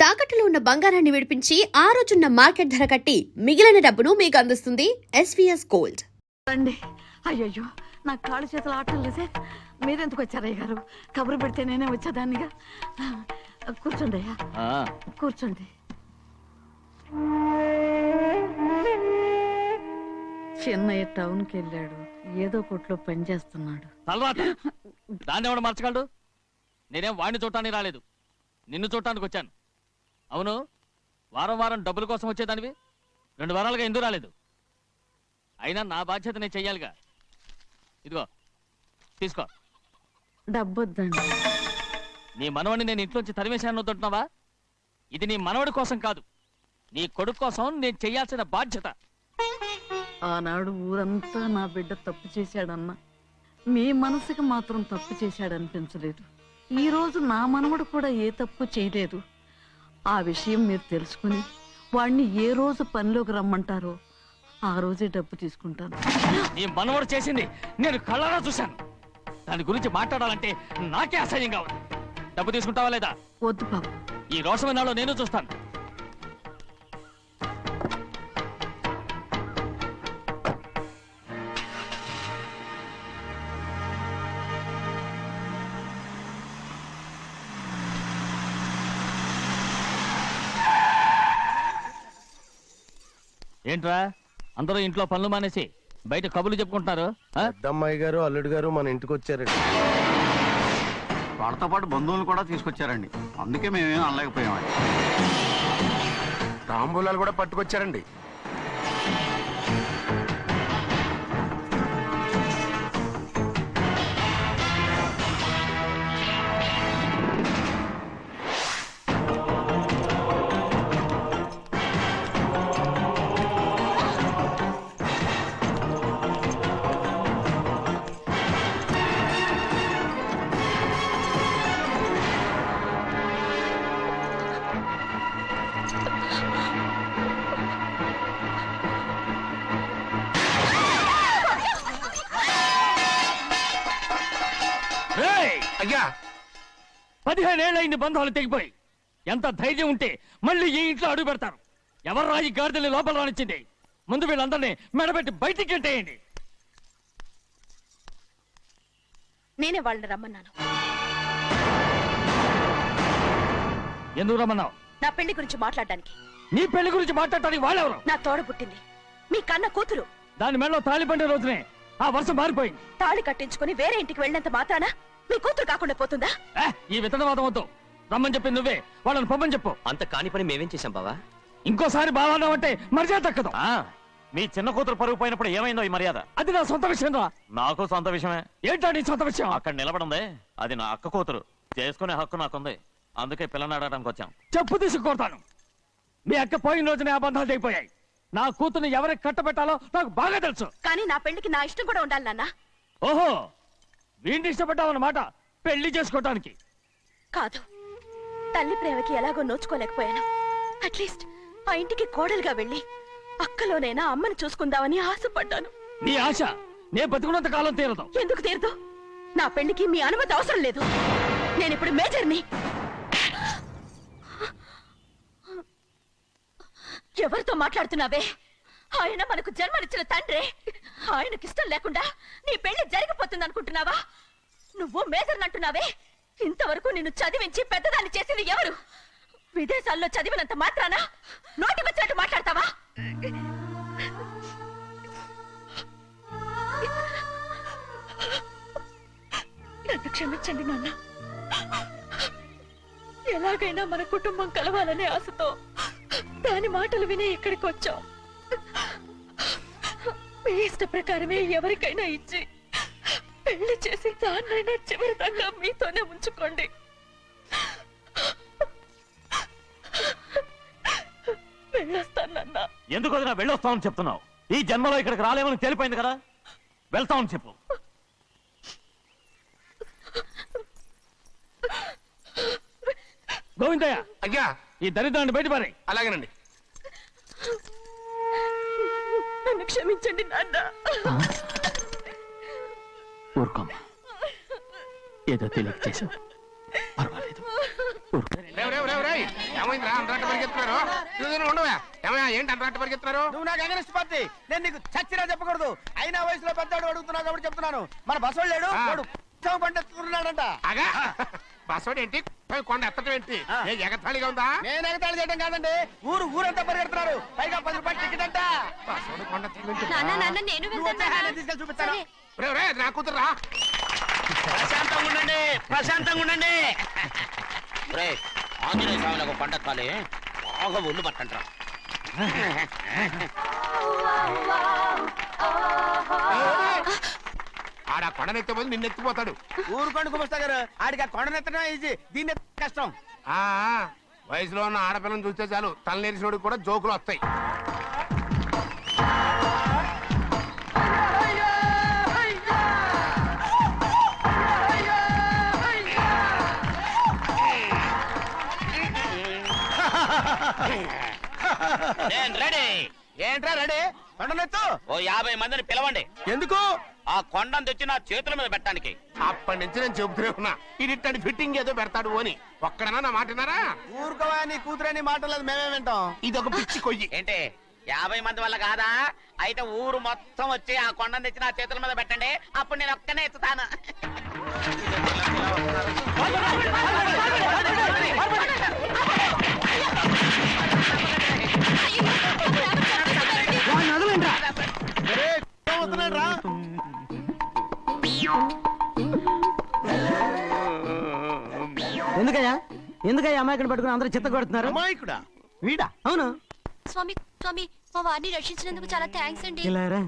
తాకట్టులో ఉన్న బంగారాన్ని విడిపించి ఆ రోజున్న మార్కెట్ ధర కట్టి మిగిలిన డబ్బును మీకు అందిస్తుంది ఎస్వీఎస్ గోల్డ్. అండి అయ్యయ్యో నా కాళ్ళు చేతులు ఆటలు లేదే. మీరెందుకు వచ్చారయ్య గారు? కబురు పెడితే నేనే వచ్చేదాన్నిగా. కూర్చోండి అయ్యా, కూర్చోండి. చిన్నయ్య టౌన్కి వెళ్ళాడు, ఏదో కొట్లో పని చేస్తున్నాడు. దాన్ని ఎవడు మర్చగలడు? నేనేం వాడిని చూడటానికి రాలేదు, నిన్ను చూడటానికి వచ్చాను. అవును, వారం వారం డబ్బుల కోసం వచ్చేదానివి 2 వారాలుగా ఎందుకు రాలేదు? అయినా నా బాధ్యత నేను చెయ్యాలిగా. ఇదిగో తీసుకో. డబ్బొద్దండి. నీ మనవడిని నేను ఇంట్లోంచి తరిమేశాను వద్దంటున్నావా? ఇది నీ మనవడి కోసం కాదు, నీ కొడుకు కోసం నేను చెయ్యాల్సిన బాధ్యత. ఆనాడు ఊరంతా నా బిడ్డ తప్పు చేశాడన్నా, మీ మనసుకి మాత్రం తప్పు చేశాడనిపించలేదు. ఈ రోజు నా మనవడు కూడా ఏ తప్పు చేయలేదు. ఆ విషయం మీరు తెలుసుకుని వాణ్ణి ఏ రోజు పనిలోకి రమ్మంటారో ఆ రోజే డబ్బు తీసుకుంటాను. నీ మనవడు చేసింది నేను కళ్ళారా చూశాను. దాని గురించి మాట్లాడాలంటే నాకే అసహ్యంగా ఉంది. డబ్బు తీసుకుంటావా లేదా? వద్దు బాబు, ఈ రోషమన్నాలో నేను చూస్తాను. ఏంట్రా అందరూ ఇంట్లో పనులు మానేసి బయట కబుర్లు చెప్పుకుంటున్నారు? పెద్దమ్మాయి గారు అల్లుడు గారు మన ఇంటికి వచ్చారండి. వాళ్ళతో పాటు బంధువులు కూడా తీసుకొచ్చారండి, అందుకే మేమేం అనలేకపోయామండి. తాంబూలాలు కూడా పట్టుకొచ్చారండి. అయ్యా 15 ఏళ్ళైంది బంధాలు తెగిపోయి. ఎంత ధైర్యం ఉంటే మళ్ళీ ఈ ఇంట్లో అడుగు పెడతారు? ఎవరు రాయి గాడిదల్ని లోపల రానిచ్చింది? ముందు వీళ్ళందరినీ మెడబెట్టి బయటికి గెంటేయండి. నేనే వాళ్ళని రమ్మన్నాను. ఎందుకు రమ్మన్నావు? నా పెళ్లి గురించి మాట్లాడడానికి. నీ పెళ్లి గురించి మాట్లాడటానికి వాళ్ళెవరు? నా తోడ పుట్టింది, మీ కన్న కూతురు. దాని మెడలో తాళి పండే రోజునే ఆ వర్షం మారిపోయింది. తాళి కట్టించుకుని వేరే ఇంటికి వెళ్ళినంత మాత్రాన మీ కూతురు కాకుండా పోతుందా? ఈ విత్తనవాదం వద్దు. రమ్మని చెప్పి నువ్వే వాళ్ళని పంపని చెప్పు. అంత కాని పని మేమేం చేశాం బావా? ఇంకోసారి బావాన్నావంటే మర్యాద దక్కదు. మీ చిన్న కూతురు పరుగు పోయినప్పుడు ఏమైందో ఈ మర్యాద? అది నా సొంత విషయం రా. నాకు సొంత విషయమే. ఏంటా నీ సొంత విషయం? అక్కడ నిలబడింది అది నా అక్క కూతురు, చేసుకునే హక్కు నాకుంది. అందుకే పిల్లని అడగడానికి వచ్చాం. చెప్పు తీసుకొడతాను. మీ అక్క పోయిన రోజునే ఆ బంధాలు తెగిపోయాయి. నా కూతుర్ని ఎవరికి కట్టబెట్టాలో నాకు బాగా తెలుసు. కానీ నా పెళ్లికి నా ఇష్టం కూడా ఉండాలి నాన్న. ఓహో, వీడిని ఇష్టపడ్డావన్నమాట పెళ్లి చేసుకోవటానికి? కాదు, తల్లి ప్రేమకి ఎలాగో నోచుకోలేకపోయాను. అట్లీస్ట్ ఆ ఇంటికి కోడలుగా వెళ్ళి అక్కలోనైనా అమ్మని చూసుకుందామని ఆశపడ్డాను. నీ ఆశ నే బతుకున్నంత కాలం తీరదు. ఎందుకు తీరదు? నా పెళ్లికి మీ అనుమతి అవసరం లేదు. నేనిప్పుడు మేజర్ని. ఎవరితో మాట్లాడుతున్నావే? ఆయన మనకు జన్మనిచ్చిన తండ్రి. ఆయనకిష్టం లేకుండా నీ పెళ్లి జరిగిపోతుంది అనుకుంటున్నావా? నువ్వు మేజర్ అంటున్నావే. ఇంతవరకు నిన్ను చదివించి పెద్దదాన్ని చేసింది ఎవరు? విదేశాల్లో చదివినంత మాత్రాన నోటి వచ్చినట్టు మాట్లాడతావా? నన్ను క్షమించండి నాన్న. ఎలాగైనా మన కుటుంబం కలవాలనే ఆశతో దాని మాటలు విని ఇక్కడికి వచ్చాం. మీ ఇష్ట ప్రకారమే ఎవరికైనా ఇచ్చి పెళ్లి చేసి దాన్నైనా చివరి దాకా మీతోనే ఉంచుకోండి. వెళ్ళొస్తానన్నా. ఎందుకు వదినా వెళ్ళొస్తామని చెప్తున్నావు? ఈ జన్మలో ఇక్కడికి రాలేమని తెలిపోయింది కదా, వెళ్తామని చెప్పు. గోవిందయ్య, అయ్యా ఈ దరిద్రాన్ని బయటపడి. అలాగేనండి. నన్ను క్షమించండి నాన్న. ఊరుకోమ్మా, ఏదో తెలియక చేసావు, పర్వాలేదు. ఏమైందిరా అంతరాట పరిగెత్తున్నారు? ఇదిగో ఉండవా? ఏమయ్యా ఏంటి అంతరాట పరిగెత్తున్నారు? నువ్వు నాకు అగనిస్ట్ పార్టీ. నేను నీకు చచ్చినా చెప్పకూడదు. అయినా వయసులో పెద్దవాడు అడుగుతున్నావు కాబట్టి చెప్తున్నాను. మన బసవాడు లేడు, వాడు పండిస్తున్నాడంట. అగా బస్సోడు ఏంటి కొండ ఎత్తడం ఏంటి? ఏ ఎగతాళిగా ఉందా? నేను ఎగతాళి చేయడం కాదండి, ఊరంతా పరిగెడుతున్నారు. పైగా 10 రూపాయలు టికెట్ అంట. బస్సోడు కొండ ఎత్తడం నేను నువ్వు వచ్చే ఆయన తీసుకెళ్ళి చూపిస్తాను. నా కూతురా ప్రశాంతంగా ఉండండి, ప్రశాంతంగా ఉండండి. ఆంజనేయ స్వామిని ఒక పంట కాలే బాగా ఒళ్ళు పట్టంటారా. ఆడ కొండనెత్తే పోయి నిన్నెత్తిపోతాడు. ఊరుకోండి కుమస్తా గారు, ఆడికి ఆ కొండనెత్తడం ఈజీ, దీన్ని కష్టం. ఆ వయసులో ఉన్న ఆడపిల్లని చూస్తే చాలు తలనేరిసినోడికి కూడా జోకులు వస్తాయి. నేను రెడీ. ఏంట్రా రెడీ? కొండనెత్తు. ఓ 50 మందిని పిలవండి. ఎందుకు? ఆ కొండను తెచ్చి నా చేతుల మీద పెట్టడానికి. అప్పటి నుంచి నేను చెబుతూనే ఉన్నా ఇది ఇట్టని ఫిట్టింగ్ ఏదో పెడతాడు అని. ఒక్కడనా నా మాటనారా? ఊరుకోవా, నీ కూతురని మాటలేదు, మేమే వింటాం. ఇది ఒక పిచ్చి కొయ్యి. ఏంటి 50 మంది వల్ల కాదా? అయితే ఊరు మొత్తం వచ్చి ఆ కొండను తెచ్చి నా చేతుల మీద పెట్టండి, అప్పుడు నేను ఒక్కనే ఎత్తుతాను. ఎందుకయ్యా అమ్మాయిని పట్టుకుని అందరూ చిత్త కొడుతున్నారు? అమాయకుడా వీడా? అవును. స్వామి స్వామి మా వారిని రక్షించినందుకు చాలా థ్యాంక్స్ అండి. ఇలారా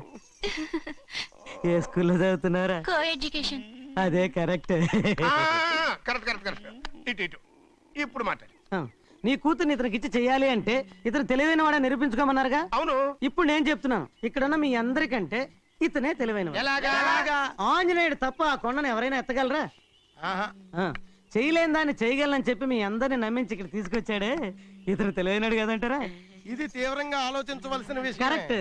ఏ స్కూల్లో చదువుతున్నారా? Co education. అదే కరెక్ట్. Correct correct correct. ఇటు ఇటు ఇప్పుడు మాట్లాడు. నీ కూతుర్ని ఇతనికి ఇచ్చి చెయ్యాలి అంటే ఇతను తెలివైన వాడని నిరూపించుకోమన్నారుగా. అవును. ఇప్పుడు నేను చెప్తున్నాను, ఇక్కడున్న మీ అందరికంటే ఇతనే తెలివైన. ఎలాగా? ఆంజనేయుడు తప్ప ఆ కొండను ఎవరైనా ఎత్తగలరా? చేయలేని దాన్ని చేయగలనని చెప్పి మీ అందరిని నమ్మించి ఇక్కడ తీసుకొచ్చాడే, ఇతను తెలివైనడు కదంటారా? ఇది తీవ్రంగా ఆలోచించవలసిన విషయం. కరెక్ట్.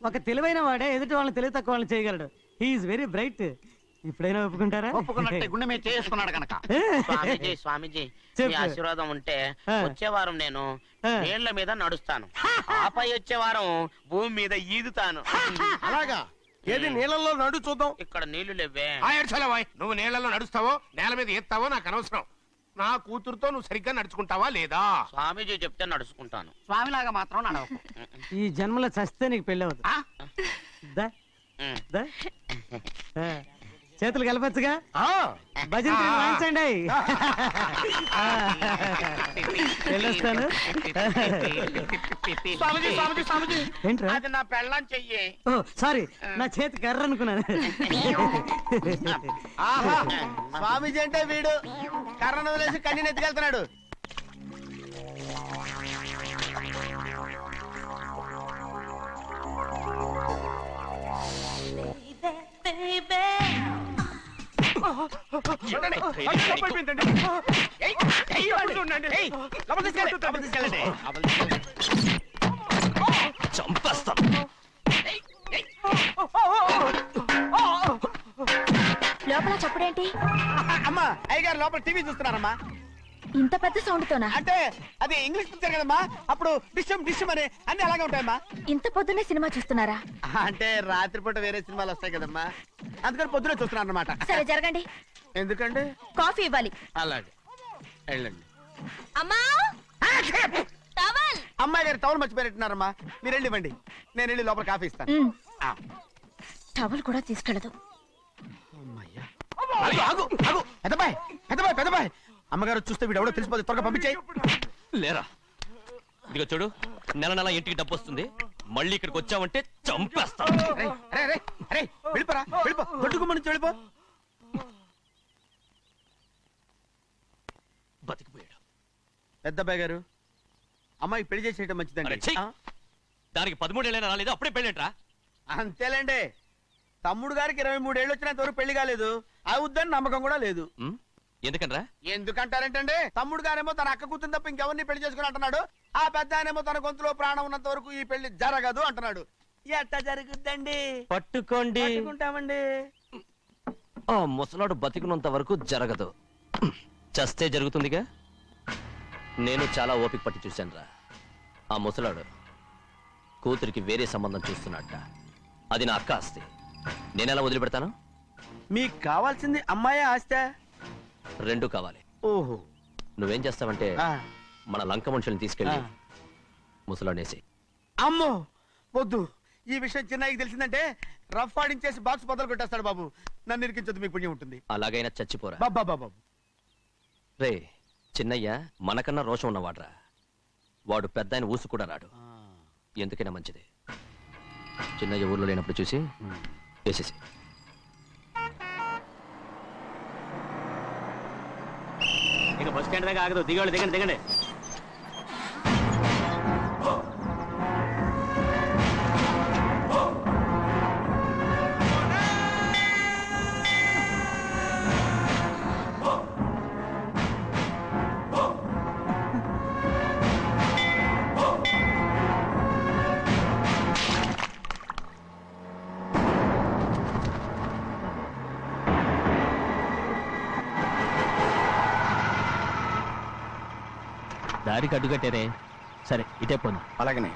ఒక తెలివైన వాడే ఎదుటి వాళ్ళని తెలివి తక్కువ వాళ్ళని చేయగలడు. He is very bright. ఇప్పుడైనా ఒప్పుకుంటారా? ఒప్పుకున్నట్టే గుండె మీద చేసుకున్నాడు కనుక. స్వామీజీ స్వామీజీ మీ ఆశీర్వాదం ఉంటే వచ్చే వారం నేను నీళ్ల మీద నడుస్తాను, ఆపై వచ్చే వారం భూమి మీద ఈదుతాను. అలాగా? ఏది నీళ్ళల్లో నడు చూద్దాం. ఇక్కడ నీళ్లు లేవే. నువ్వు నీళ్లలో నడుస్తావో నేల మీద ఎత్తావో నాకు అనవసరం. నా కూతురుతో నువ్వు సరిగ్గా నడుచుకుంటావా లేదా? స్వామీజీ చెప్తే నడుచుకుంటాను. స్వామిలాగా మాత్రం నడవకు. ఈ జన్మలో చస్తే నీకు పెళ్ళి అవుతుంది. దా, దా. చేతులు కలపచ్చుగా. భజన వాయించండి. వెళ్ళొస్తాను. స్వామీజీ స్వామీజీ స్వామీజీ ఏంట్రా? అది నా పెళ్ళం చెయ్యి. ఓ సారీ, నా చేతి కర్ర అనుకున్నాను. ఆహా, స్వామీజీ అంటే వీడు కర్రను వదిలేసి కన్నీని ఎత్తుకెళ్తున్నాడు. చంపేస్తాం. లోపల చప్పుడేంటి? అమ్మా, అయ్యగారు లోపల టీవీ చూస్తున్నారమ్మా. ఇంత పెద్ద సౌండ్ తోనా? అంటే అది ఇంగ్లీష్ పిక్చర్ కదమ్మా, అప్పుడు డిషమ్ డిషమ్ అని అన్ని అలాగే ఉంటాయమ్మా. ఇంత పొద్దున్నే సినిమా చూస్తున్నారా? అంటే రాత్రిపూట వేరే సినిమాలు వస్తాయి కదమ్మా, అందుకని పొద్దునే చూస్తున్నాను అనమాట. సరే జరగండి. ఎందుకంటే కాఫీ ఇవ్వాలి. అలాగే వెళ్ళండి. అమ్మా టవల్. అమ్మాయి గారు టవల్ మర్చిపోయినట్టున్నారమ్మా, మీరు వెళ్ళి ఇవ్వండి, నేను వెళ్ళి లోపల కాఫీ ఇస్తాను. టవల్ కూడా తీసుకెళ్ళదు. పెద్దబాయ్ పెద్దబాయ్ పెద్దబాయ్, అమ్మగారు చూస్తే వీడు ఎవడో తెలిసిపోతే త్వరగా పంపించేయి. లేరా, ఇదిగో చూడు, నెల నెల ఇంటికి డబ్బు వస్తుంది, మళ్ళీ ఇక్కడికి వచ్చావంటే చంపేస్తా. వెళ్ళిపోరా, వెళ్ళిపో, దొడ్డుకుమ్మ నుంచి వెళ్ళిపో. బతికిపోయాడు. పెద్దబాయ్ గారు, అమ్మాయి పెళ్లి చేసేయటం మంచిదండి. దానికి 13 ఏళ్ళైనా రాలేదు, అప్పుడే పెళ్ళేంట్రా? అంతేలేండి, తమ్ముడు గారికి 23 ఏళ్ళు వచ్చినంత వరకు పెళ్లి కాలేదు, అవుద్దని నమ్మకం కూడా లేదు. ఎందుకనరా? ఎందుకంటారేంటండి, తమ్ముడు గారేమో తన అక్క కూతురు తప్ప ఇంకెవరిని పెళ్లి చేసుకుని అంటున్నాడు, ఆ పెద్ద ఆయనేమో తన గొంతులో ప్రాణం ఉన్నంత వరకు ఈ పెళ్లి జరగదు అంటున్నాడు. ఎట్ట జరుగుద్దండి? పట్టుకోండి. పట్టుకుంటామండి. ఆ ముసలాడు బతికున్నంత వరకు జరగదు, చస్తే జరుగుతుందిగా. నేను చాలా ఓపిక పట్టి చూశానురా. ఆ ముసలాడు కూతురికి వేరే సంబంధం చూస్తున్నట్ట. అది నా అక్క ఆస్తి. నేనెలా వదిలిపెడతాను? మీకు కావాల్సింది అమ్మాయే ఆస్తా? రెండూ కావాలి. ఓహో. నువ్వేం చేస్తావంటే ఆ. మన లంక మనుషుల్ని తీసుకెళ్ళి ముసలాడేసి. అమ్మో వద్దు. ఈ విషయం చిన్నయ్యకి తెలిసిందంటే రఫ్ ఆడించేసి బాక్స్ బదులు కొట్టేస్తాడు బాబు. నన్ను ఇరికించొద్దు, మీకు పుణ్యం ఉంటుంది. అలాగైనా చచ్చిపోరా. బాబా రే చిన్నయ్య మనకన్నా రోషం ఉన్నవాడ్రా. వాడు పెద్ద ఆయన ఊసు కూడా రాడు. ఎందుకైనా మంచిది. చిన్నయ్య ఊర్లో లేనప్పుడు చూసి వేసేసి. ఇక బస్ స్టాండ్ దాకా ఆగదు. దిగండి దిగండి దిగండి. దారికి అడ్డుకట్టారే. సరే ఇటే పోను. అలాగనే.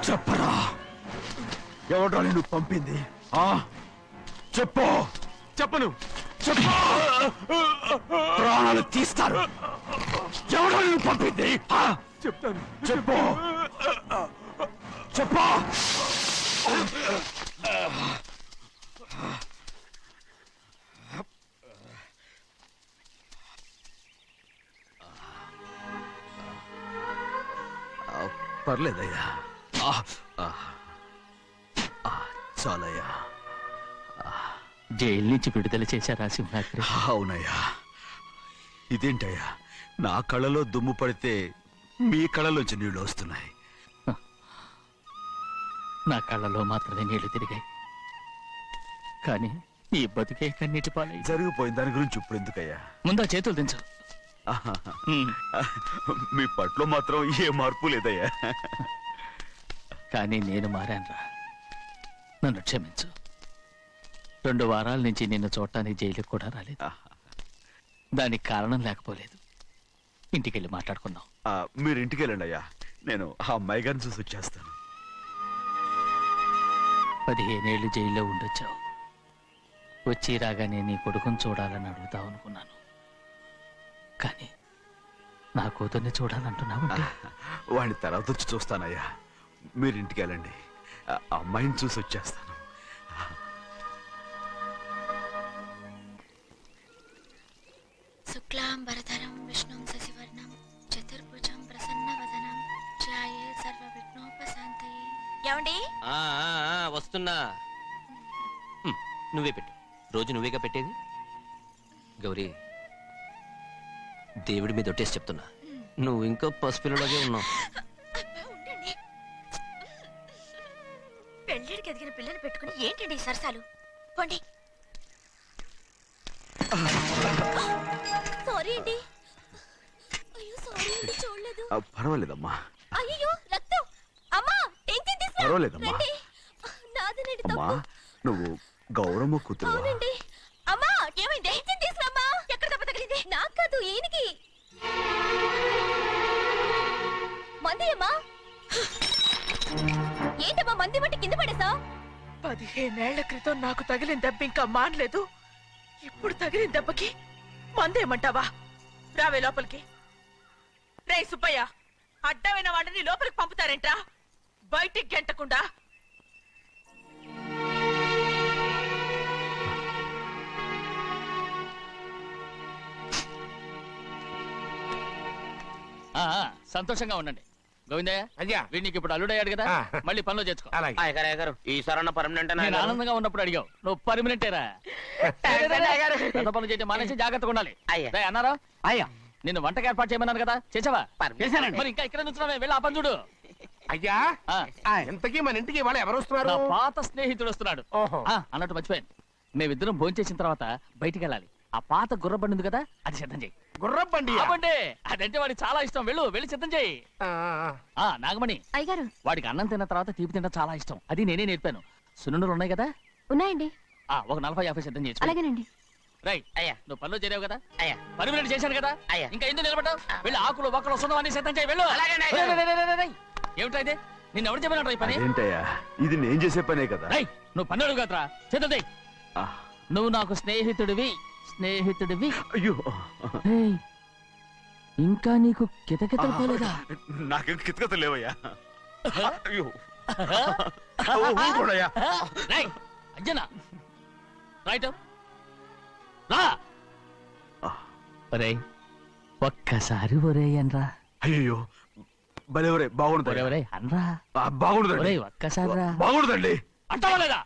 చెప్పరా, ఎవడ్రా నిన్ను పంపింది? చెప్పు. చెప్పను. చెప్పు. ప్రాణాలు తీస్తారు. ఎవడో నిన్ను పంపింది? చెప్తాను. చెప్పు. చెప్పు. పర్లేదయ్యా. చాలయ్యా. జైలు నుంచి విడుదల చేశారా సింహాద్రి? అవునయ్యా. ఇదేంటయ్యా, నా కళ్ళలో దుమ్ము పడితే మీ కళ్ళలోంచి నీళ్లు వస్తున్నాయి. నా కళ్ళలో మాత్రమే నీళ్లు తిరిగాయి, కానీ ఈ బతుకే కన్నీటి పాలై. జరిగిపోయిన దాని గురించి ఇప్పుడు ఎందుకయ్యా? ముందా చేతులు దించు. మీ పట్లో మాత్రం ఏ మార్పు లేదయ్యా. కానీ నేను మారానురా. నన్ను క్షమించు. 2 వారాల నుంచి నిన్ను చూడటానికి జైలుకి కూడా రాలేదు. దానికి కారణం లేకపోలేదు. ఇంటికెళ్ళి మాట్లాడుకుందాం. మీరు ఇంటికి వెళ్ళండి అయ్యా, నేను ఆ అమ్మాయి గారిని చూసి వచ్చేస్తాను. 15 ఏళ్ళు జైల్లో ఉండొచ్చావు. వచ్చి రాగానే నీ కొడుకుని చూడాలని అడుగుతావు అనుకున్నాను. కానీ నా కూతుర్ని చూడాలంటున్నావు. వాడిని తర్వాత వచ్చి చూస్తానయ్యా, మీరు ఇంటికి వెళ్ళండి. ఆ అమ్మాయిని చూసి వచ్చేస్తాను. శుక్లాంబరధరం విష్ణుం శశివర్ణం చతుర్భుజం ప్రసన్నవదనం ధ్యాయే సర్వవిఘ్నోపశాంతయే. ఏమండి? వస్తున్నా. నువ్వే పెట్టు. రోజు నువ్వేగా పెట్టేది. గౌరీ, దేవుడి మీద ఒట్టేసి చెప్తున్నా, నువ్వు ఇంకా పసిపిల్లలాగే ఉన్నావు. పెళ్ళిడికి ఎదిగిన పిల్లని పెట్టుకుని ఏంటండి ఈ సరసాలు? పోండి. సారీ అండి. అయ్యో సారీ అండి, చూడలేదు. పర్వాలేదమ్మా. అయ్యో రక్తం. అమ్మా టెన్షన్ తీసుకో. పర్వాలేదమ్మా. నాదనండి అమ్మా, తప్పు. నువ్వు గౌరమ్మ కూతురు. అవునండి. అమ్మా ఏమైంది? టెన్షన్ తీసుకురామ్మా. ఎక్కడ దెబ్బ తగిలింది? నాకు కాదు, ఈయనకి. మంది అమ్మా. ఏంటమ్మా మంది బట్టి కింద పడేసా? 15 ఏళ్ల క్రితం నాకు తగిలిన దెబ్బ ఇంకా మానలేదు. ఇప్పుడు తగిలిన దెబ్బకి మందేమంటావా? రావే లోపలికి. రే సుబ్బయ్య, అడ్డమైన వాడిని లోపలికి పంపుతారేంట్రా? బయటికి గెంటకుండా. సంతోషంగా ఉండండి. గోవిందయ్య, అయ్యా, వీడికి ఇప్పుడు అల్లుడయ్యాడు కదా, మళ్ళీ పనిలో చేర్చుకో. గారు ఈసారన్నా పర్మనెంట్. నేను ఆనందంగా ఉన్నప్పుడు అడిగావు, నువ్వు పర్మనెంటేరా? పెద్ద పనులు చేయడం మానేసి జాగ్రత్తగా ఉండాలి. అన్నారా? అయ్యా, నిన్ను వంటకి ఏర్పాటు చేయమన్నాను కదా, చేసావా? చేశానండి. మరి ఇంకా ఇక్కడ నుంచున్నావే, వెళ్ళి ఆ పని చూడు. అయ్యా, ఇంతకీ మన ఇంటికి ఇవాళ ఎవరు వస్తున్నారు? నా పాత స్నేహితుడు వస్తున్నాడు. ఓహో. అన్నట్టు మర్చిపోయాను, మేమిద్దరం భోంచేసిన తర్వాత బయటికి వెళ్ళాలి. ఆ పాత గుర్రబండి ఉంది కదా, అది సిద్ధం చేయి. గుర్రబండి? అదంటే వాడికి చాలా ఇష్టం. వెళ్ళి సిద్ధం చేయి. నాగమణి, అయ్యగారు వాడికి అన్నం తిన్న తర్వాత తీపి తినడం చాలా ఇష్టం. అది నేనే నేర్పాను. సున్నుండలు ఉన్నాయి కదా? ఉన్నాయండి. ఒక 40-50 సిద్ధం చేసి. అలాగేనండి. రై అయ్యా, నువ్వు పనిలో చేరావు కదా, అయ్యా పర్మనెంట్ చేశాను కదా, అయ్యా ఇంకా ఎందుకు నిలబడ్డావు? వెళ్ళి ఆకులు ఒక్కలు సున్నం అన్ని సిద్ధం చేయి. వెళ్ళు. ఏమిటా ఇది? నిన్ను ఎవరు చెప్పినట్టు ఈ పని? ఏంటయ్యా, ఇది నేను చేసే పనే కదా. రై నువ్వు పన్నుడు కదరా, సిద్ధం చేయి. నువ్వు నాకు స్నేహితుడివి. అయ్యో, ఇంకా నీకు కితకితలు పోలేదా? నాకేం కితకత లేవయ్యా. అయ్యో ఊరుకోడయ్యా. అంజనా రైట్ రా. ఒరే ఒక్కసారి ఒరే అనరా. అయ్యో భలే ఒరే, బాగుంటుంది. ఒరే అనరా. బాగుండదండి. ఒక్కసారి రా. బాగుండదండి. అంటావా లేదా?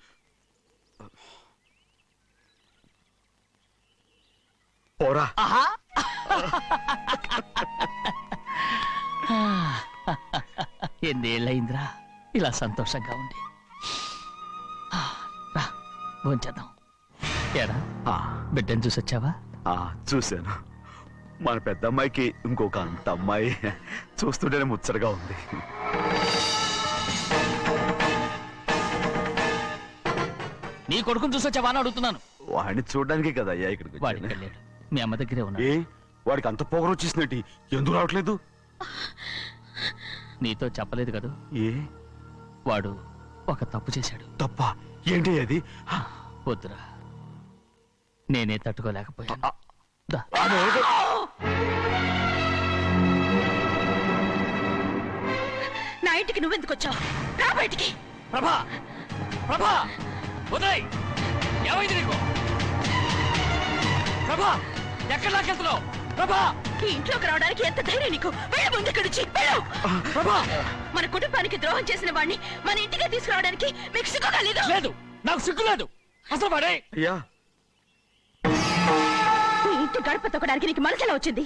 పోరా. ఎన్నేళ్ళయిందిరా ఇలా సంతోషంగా ఉండి. రా భోంచేద్దాం. ఏరా బిడ్డను చూసొచ్చావా? చూశాను. మన పెద్ద అమ్మాయికి ఇంకొక అంత అమ్మాయి. చూస్తుంటేనే ముచ్చటగా ఉంది. నీ కొడుకుని చూసొచ్చావా అని అడుగుతున్నాను. వాడిని చూడడానికి కదా అయ్యా ఇక్కడికి వాడికి వచ్చాను. వెళ్ళాడు, మీ అమ్మ దగ్గరే ఉన్నాడు. ఏ వాడికి అంత పొగరు వచ్చేసినట్టు ఎందుకు రావట్లేదు? నీతో చెప్పలేదు కదా. ఏ వాడు ఒక తప్పు చేశాడు. తప్ప ఏంటి అది? వద్దురా, నేనే తట్టుకోలేకపోయాను. దా. నా ఇంటికి నువ్వెందుకు వచ్చావు? రా బయటికి. ప్రభా ప్రభా ఉదయ్, ఏమైంది నీకు? ప్రభా ఎక్కడ లాకెళ్తున్నావు? ప్రభా ఈ ఇంట్లోకి రావడానికి ఎంత ధైర్యం నీకు? వెళ్ళ ముందు ఇక్కడి నుంచి వెళ్ళు. ప్రభా మన కుటుంబానికి ద్రోహం చేసిన వాడిని మన ఇంటికి తీసుకురావడానికి మీకు సిగ్గుగా లేదు? లేదు, నాకు సిగ్గు లేదు అసలు. వాడే అయ్యా, ఈ ఇంటి గడప తొక్కడానికి నీకు మనసులో వచ్చింది.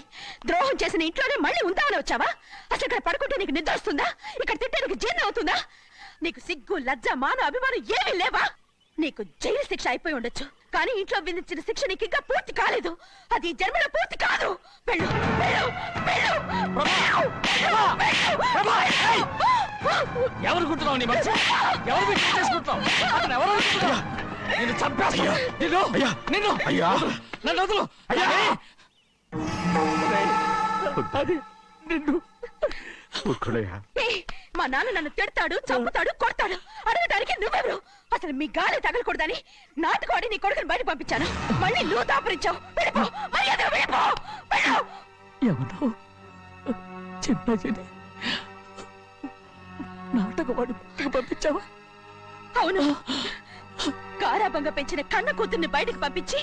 ద్రోహం చేసిన ఇంట్లోనే మళ్ళీ ఉందామని వచ్చావా? అసలు ఇక్కడ పడుకుంటే నీకు నిద్ర వస్తుందా? ఇక్కడ తింటే నీకు జీర్ణం అవుతుందా? నీకు సిగ్గు, లజ్జ, మాన, అభిమానం ఏమీ లేవా? నీకు జైలు శిక్ష అయిపోయి ఉండొచ్చు, కానీ ఇంట్లో విధించిన శిక్ష నీకు ఇంకా పూర్తి కాలేదు. అది ఈ జన్మలో పూర్తి కాదు. వెళ్ళు వెళ్ళు వెళ్ళు. ఎవరు కుంటున్నావు? నీ మనసు ఎవరు చేసుకుంటున్నావు? అతను ఎవరు అనుకుంటున్నావు? నిన్ను చంపేస్తా. నిన్ను నన్ను వదులు. అది నిన్ను ఏయ్, మా నాన్న నన్ను తిడతాడు, చంపుతాడు, కొడతాడు. అడగడానికి నువ్వెవరు? అసలు మీ గాలి తగలకూడదని నాటుకోడి నీ కొడుకుని బయట పంపించాను. మళ్ళీ నువ్వు దాపరించావు. వెళ్ళిపో, మర్యాదగా వెళ్ళిపో, వెళ్ళు. ఎవరో చిన్నజని నాటకవాడు పంపించావా? అవును, గారాబంగా పెంచిన కన్న కూతుర్ని బయటకు పంపించి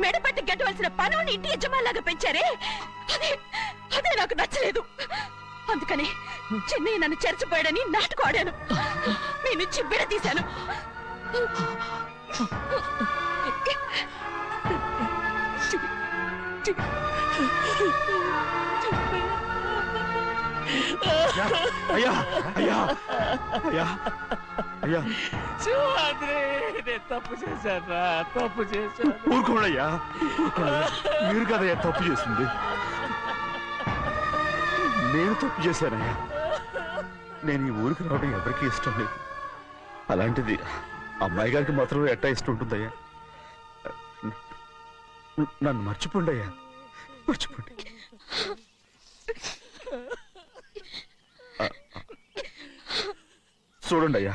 మెడపట్టి గెట్టవలసిన పనుని ఇంటి యజమానిలాగా పెంచారే, అదే నాకు నచ్చలేదు. అందుకని చిన్నయ్య నన్ను చెరచిపోయాడని నాటకం ఆడాను. మీ నుంచి విడదీశాను. అయ్యా అయ్యా అయ్యా అయ్యా నేను తప్పు చేశాను, తప్పు చేశాను. ఊరుకోడయ్యా, మీరు కదయ్యా తప్పు చేసింది. నేను తప్పు చేశానయ్యా. నేను ఈ ఊరికి రావడం ఎవరికి ఇష్టం లేదు. అలాంటిది అమ్మాయి గారికి మాత్రం ఎట్టా ఇష్టం ఉంటుందయ్యా. నన్ను మర్చిపోండి అయ్యా, మర్చిపోండి. చూడండి అయ్యా,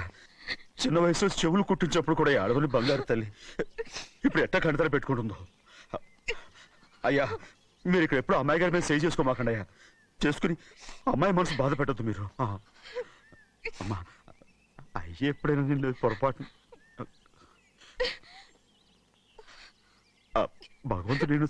చిన్న వయసులో చెవులు కుట్టించినప్పుడు కూడా ఆడవని బంగారు తల్లి ఇప్పుడు ఎట్టా కంటతర పెట్టుకుంటుందో. అయ్యా, మీరు ఇక్కడ ఎప్పుడు అమ్మాయి గారి మీద సేవ్ చేసుకోమాకండి అయ్యా. చేసుకుని అమ్మాయి మనసు బాధ పెట్టద్దు మీరు. అమ్మా, అయ్యే ఎప్పుడైనా నేను పొరపాటు భగవంతుడు నేను